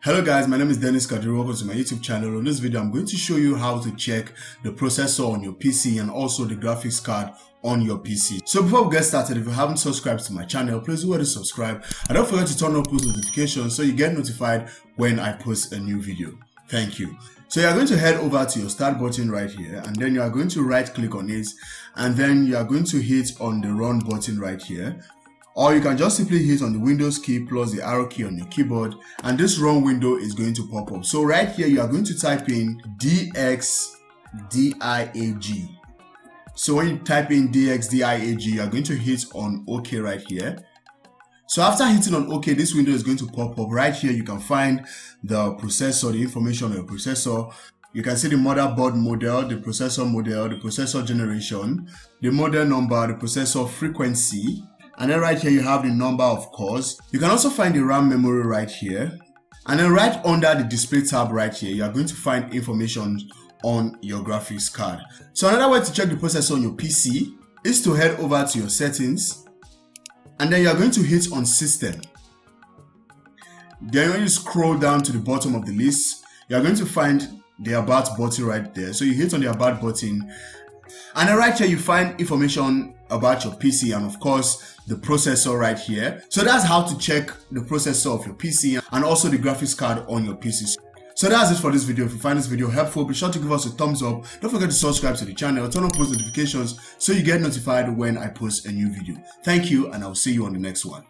Hello guys, my name is Kadiri. Welcome to my YouTube channel. In this video, I'm going to show you how to check the processor on your PC and also the graphics card on your PC. So before we get started, if you haven't subscribed to my channel, please do subscribe and don't forget to turn on post notifications so you get notified when I post a new video. Thank you. So you are going to head over to your start button right here, and then you are going to right click on it, and then you are going to hit on the run button right here. Or you can just simply hit on the Windows key plus the arrow key on your keyboard, and this run window is going to pop up. So right here, you are going to type in DXDIAG. So when you type in DXDIAG, you are going to hit on OK right here. So after hitting on OK, this window is going to pop up. Right here, you can find the processor, the information on your processor. You can see the motherboard model, the processor generation, the model number, the processor frequency. And then right here you have the number of cores. You can also find the RAM memory right here. And then right under the display tab right here, you are going to find information on your graphics card. So another way to check the processor on your PC is to head over to your settings. And then you are going to hit on system. Then when you scroll down to the bottom of the list, you are going to find the about button right there. So you hit on the about button. And then right here you find information about your PC and of course the processor right here. So that's how to check the processor of your PC and also the graphics card on your PC. So that's it for this video. If you find this video helpful, be sure to give us a thumbs up. Don't forget to subscribe to the channel, turn on post notifications so you get notified when I post a new video. Thank you, and I'll see you on the next one.